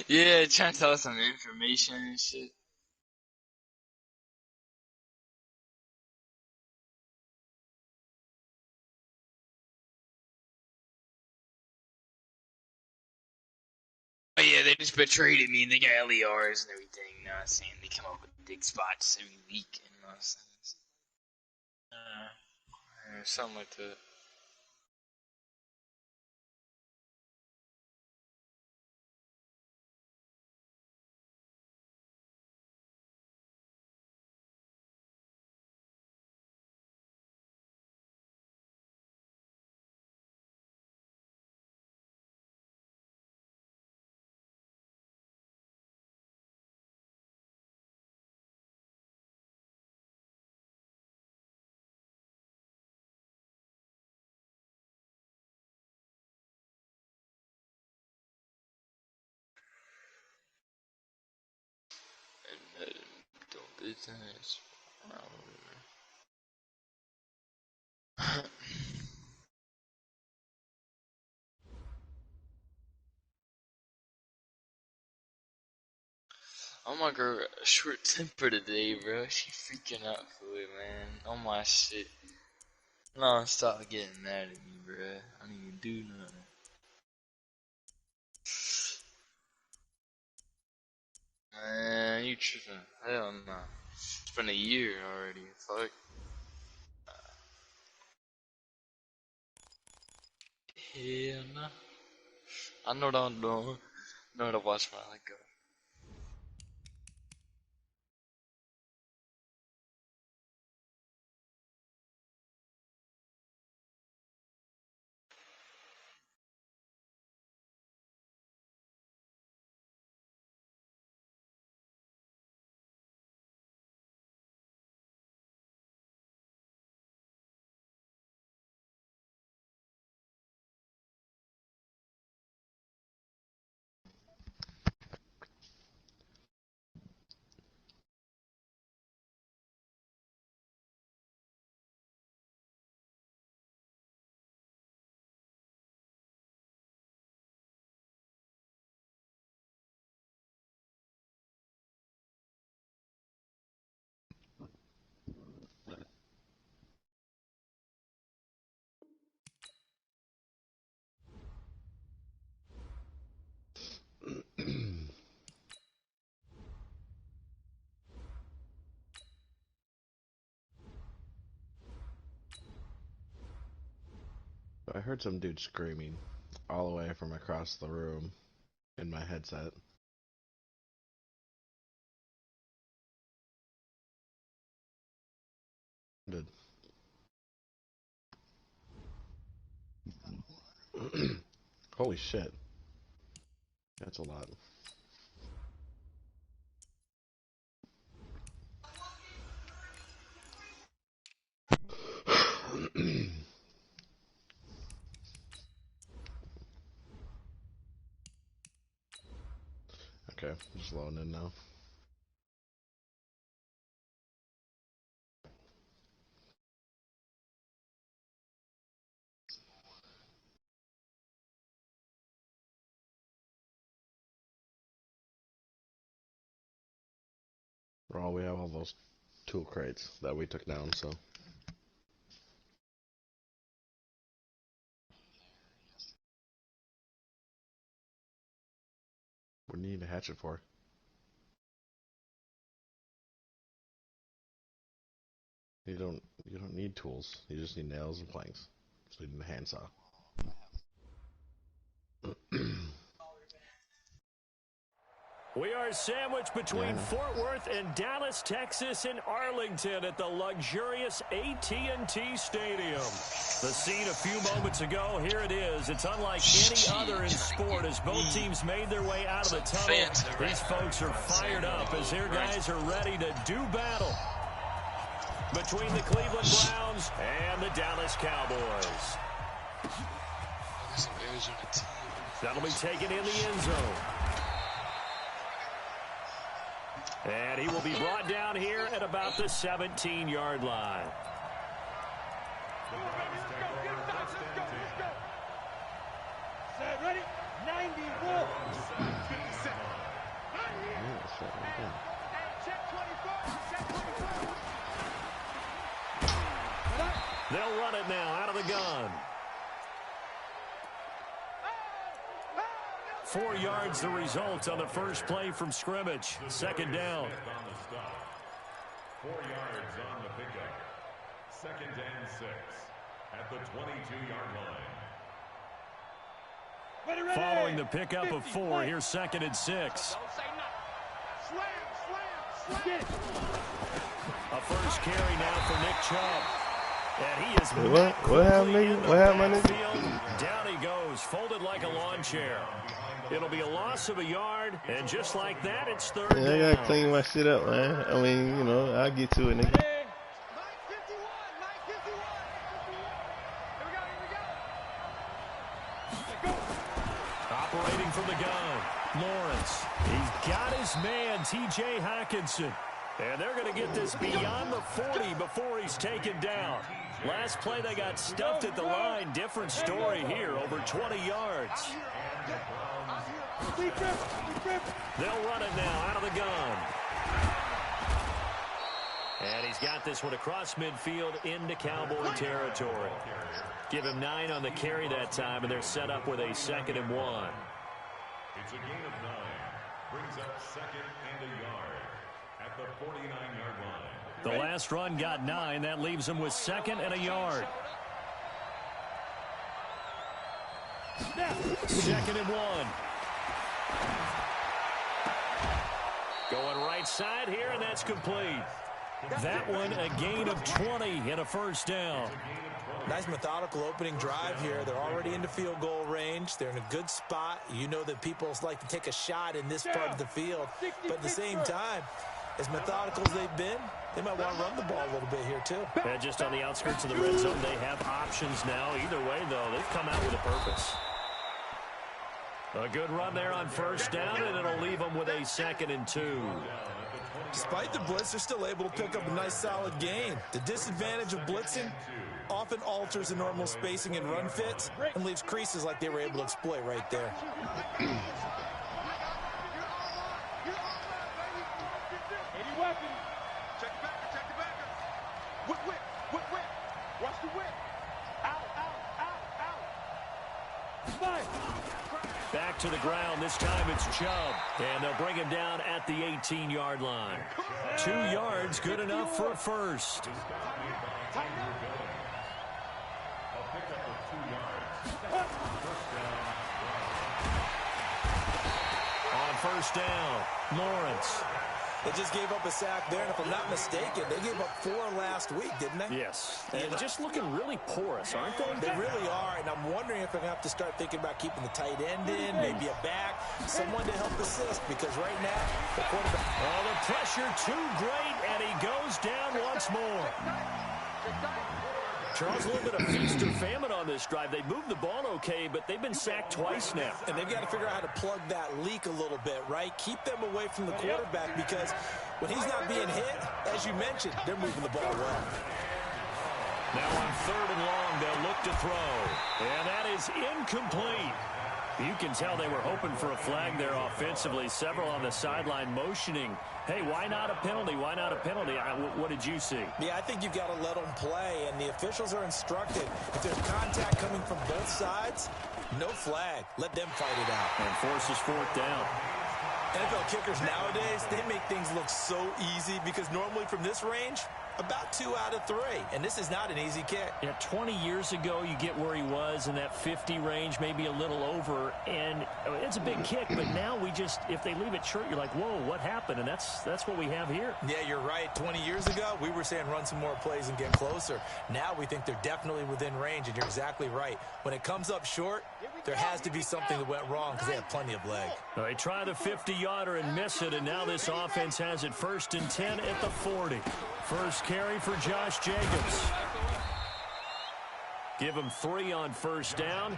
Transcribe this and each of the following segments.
Yeah, trying to tell us some information and shit. Oh yeah, they just betrayed me and they got LERs and everything. You know what I'm saying? They come up with dick spots every week. You know what I'm saying? Yeah, something like that. And don't business. Oh my girl, short temper today, bro. She freaking out for it, man. Oh my shit. No, stop getting mad at me, bro. I didn't even do nothing. Man, you tripping. Hell no. It's been a year already. Fuck. Hell no. I know what I'm doing. Know how to watch my go. I heard some dude screaming all the way from across the room in my headset. Did Holy shit, that's a lot. Okay, just loading in now. Well, we have all those tool crates that we took down, so what do you need a hatchet for? You don't need tools. You just need nails and planks. So you need a handsaw. We are sandwiched between Yeah. Fort Worth and Dallas, Texas, and Arlington at the luxurious AT&T Stadium. The scene a few moments ago, here it is. It's unlike any other in sport as both teams made their way out of the tunnel. These folks are fired up as their guys are ready to do battle between the Cleveland Browns and the Dallas Cowboys. That'll be taken in the end zone. And he will be brought down here at about the 17-yard line. Set, ready? They'll run it now out of the gun. 4 yards the result on the first play from scrimmage. Second down. 4 yards on the pickup. Second and 6 at the 22-yard line. Following the pickup of 4, here's second and 6. A first carry now for Nick Chubb. And he is what happened, nigga? What happened, my nigga? Down he goes, folded like a lawn chair. It'll be a loss of a yard, and just like that, it's third down. I gotta clean my shit up, man. I mean, you know, I'll get to it, nigga. Operating from the gun, Lawrence. He's got his man, T.J. Hockenson. And they're going to get this beyond the 40 before he's taken down. Last play, they got stuffed at the line. Different story here, over 20 yards. They'll run it now out of the gun. And he's got this one across midfield into Cowboy territory. Give him 9 on the carry that time, and they're set up with a 2nd and 1. It's a gain of 9. Brings up 2nd and a yard at the 49-yard line. The last run got 9. That leaves him with 2nd and a yard. 2nd and 1. Going right side here, and that's complete. That one a gain of 20 and a first down. Nice methodical opening drive here. They're already into field goal range. They're in a good spot. You know that people like to take a shot in this part of the field. But at the same time, as methodical as they've been, they might want to run the ball a little bit here too. And just on the outskirts of the red zone, they have options now. Either way, though, they've come out with a purpose. A good run there on first down, and it'll leave them with a 2nd and 2. Despite the blitz, they're still able to pick up a nice solid gain. The disadvantage of blitzing often alters the normal spacing and run fits and leaves creases like they were able to exploit right there. Back to the ground. This time it's Chubb. And they'll bring him down at the 18-yard line. 2 yards, good enough for a first. On first down, Lawrence. They just gave up a sack there, and if I'm not mistaken, they gave up 4 last week, didn't they? Yes. And just looking really porous, aren't they? They really are, and I'm wondering if they're going to have to start thinking about keeping the tight end in, maybe a back, someone to help assist, because right now, the quarterback... Oh, the pressure too great, and he goes down once more. Charles, a little bit of feast or famine on this drive. They moved the ball okay, but they've been sacked twice now. And they've got to figure out how to plug that leak a little bit, right? Keep them away from the quarterback, because when he's not being hit, as you mentioned, they're moving the ball well. Now on 3rd and long, they'll look to throw. And that is incomplete. You can tell they were hoping for a flag there offensively. Several on the sideline motioning. Hey, why not a penalty? Why not a penalty? What did you see? Yeah, I think you've got to let them play, and the officials are instructed. If there's contact coming from both sides, no flag. Let them fight it out. And forces 4th down. NFL kickers nowadays, they make things look so easy because normally from this range, about 2 out of 3. And this is not an easy kick. Yeah, 20 years ago, you get where he was in that 50 range, maybe a little over. And it's a big kick, but now we just, if they leave it short, you're like, whoa, what happened? And that's what we have here. Yeah, you're right. 20 years ago, we were saying run some more plays and get closer. Now we think they're definitely within range, and you're exactly right. When it comes up short, there has to be something that went wrong because they have plenty of leg. They try the 50-yarder and miss it, and now this offense has it 1st and 10 at the 40. First carry for Josh Jacobs. Give him 3 on first down.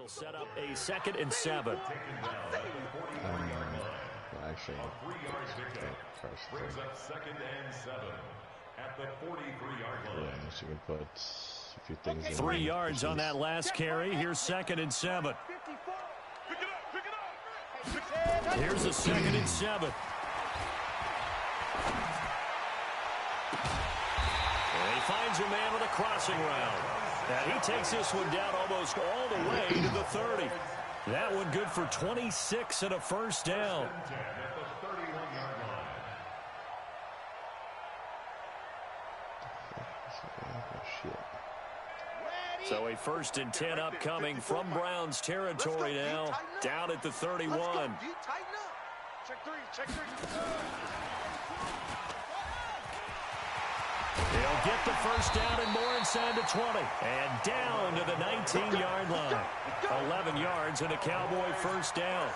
It'll set up a 2nd and 7. Actually, Brings up 2nd and 7 at the 43-yard line. yeah, so you can put a few things in. 3 yards on that last carry. Here's 2nd and 7. Here's a 2nd and 7. And he finds a man with a crossing route. And he takes this one down almost all the way to the 30. That one good for 26 and a first down. So a 1st and 10 upcoming from Browns territory now, down at the 31. He'll get the first down and more inside the 20. And down to the 19-yard line. 11 yards and a Cowboy first down.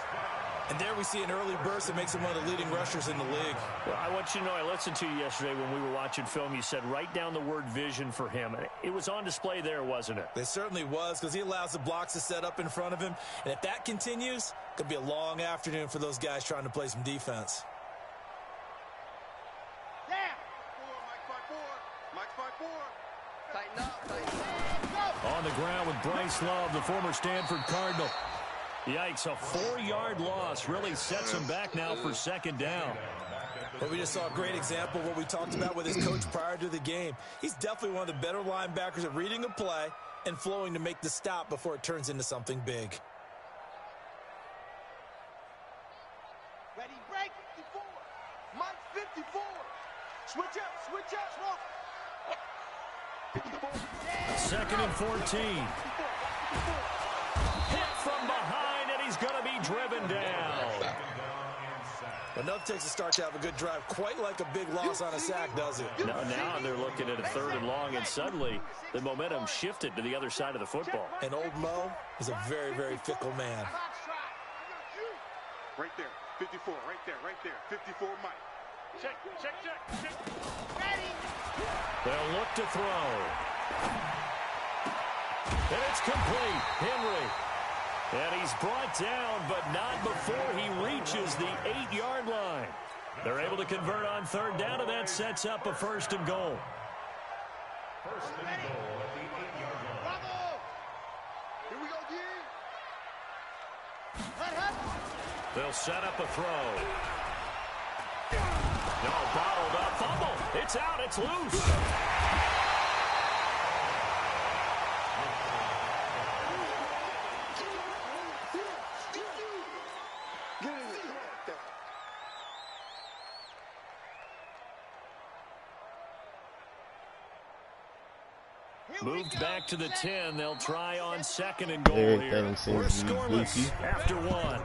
And there we see an early burst that makes him one of the leading rushers in the league. Well, I want you to know, I listened to you yesterday when we were watching film. You said write down the word vision for him. It was on display there, wasn't it? It certainly was, because he allows the blocks to set up in front of him. And if that continues, it could be a long afternoon for those guys trying to play some defense. On the ground with Bryce Love, the former Stanford Cardinal. Yikes, a 4-yard loss really sets him back now for 2nd down. But we just saw a great example of what we talked about with his coach prior to the game. He's definitely one of the better linebackers at reading a play and flowing to make the stop before it turns into something big. Ready, break, 54. Mike, 54. Switch up, switch up. 2nd and 14. Hit from behind, and he's going to be driven down. Enough takes a start to have a good drive, quite like a big loss on a sack, does it? Now they're looking at a 3rd and long, and suddenly the momentum shifted to the other side of the football. And old Mo is a very, very fickle man. Right there, 54, right there, 54, Mike. Check. Ready. They'll look to throw. And it's complete. Henry. And he's brought down, but not before he reaches the 8-yard line. They're able to convert on 3rd down, and that sets up a 1st and goal. 1st and goal at the 8-yard line. Bravo. Here we go, G. They'll set up a throw. No, bottled up, fumble. It's out, it's loose. Moved back to the 10. They'll try on 2nd and goal here. Everything seems We're to be scoreless goofy. after 1.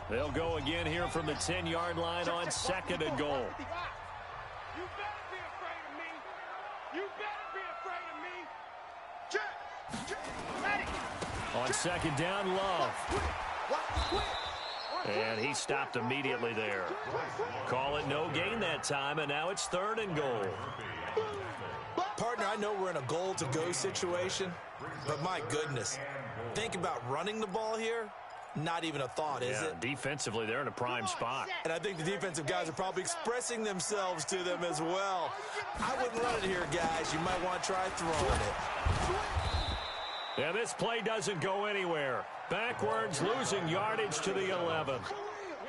They'll go again here from the 10-yard line on 2nd and goal. You better be afraid of me. You better be afraid of me. Check. Ready. On 2nd down, Love. And he stopped immediately there. Call it no gain that time, and now it's 3rd and goal. Partner, I know we're in a goal-to-go situation, but my goodness, think about running the ball here. Not even a thought, is it? Defensively, they're in a prime spot. And I think the defensive guys are probably expressing themselves to them as well. I wouldn't run it here, guys. You might want to try throwing it. Yeah, this play doesn't go anywhere. Backwards, losing yardage to the 11.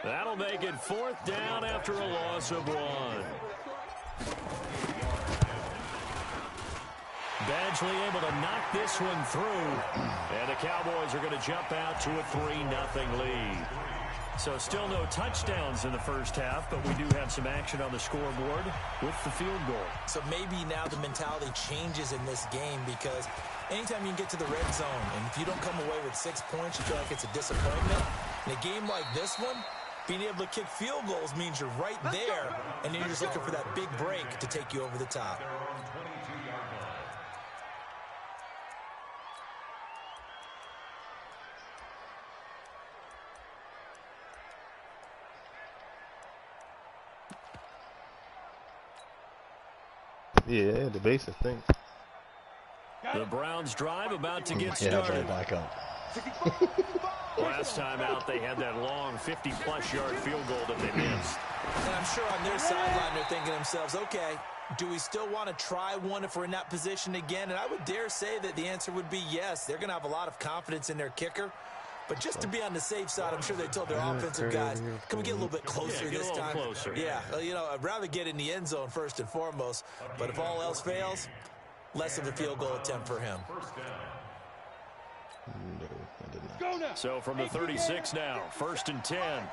That'll make it 4th down after a loss of 1. Badgley able to knock this one through. And the Cowboys are going to jump out to a 3-0 lead. So still no touchdowns in the first half, but we do have some action on the scoreboard with the field goal. So maybe now the mentality changes in this game, because anytime you can get to the red zone, and if you don't come away with 6 points, you feel like it's a disappointment. In a game like this one, being able to kick field goals means you're right there, and then you're just looking for that big break to take you over the top. Yeah, the base, I think. The Browns drive about to get Yeah, started. right back up. Last time out, they had that long 50-plus yard field goal that they missed. And I'm sure on their sideline they're thinking to themselves, okay, do we still want to try one if we're in that position again? And I would dare say that the answer would be yes. They're going to have a lot of confidence in their kicker. But just to be on the safe side, I'm sure they told their offensive guys, can we get a little bit closer this time? Closer. Yeah, you know, I'd rather get in the end zone first and foremost. But if all else fails, less of a field goal attempt for him. No, I did not. Go now. So from the 36 now, 1st and 10.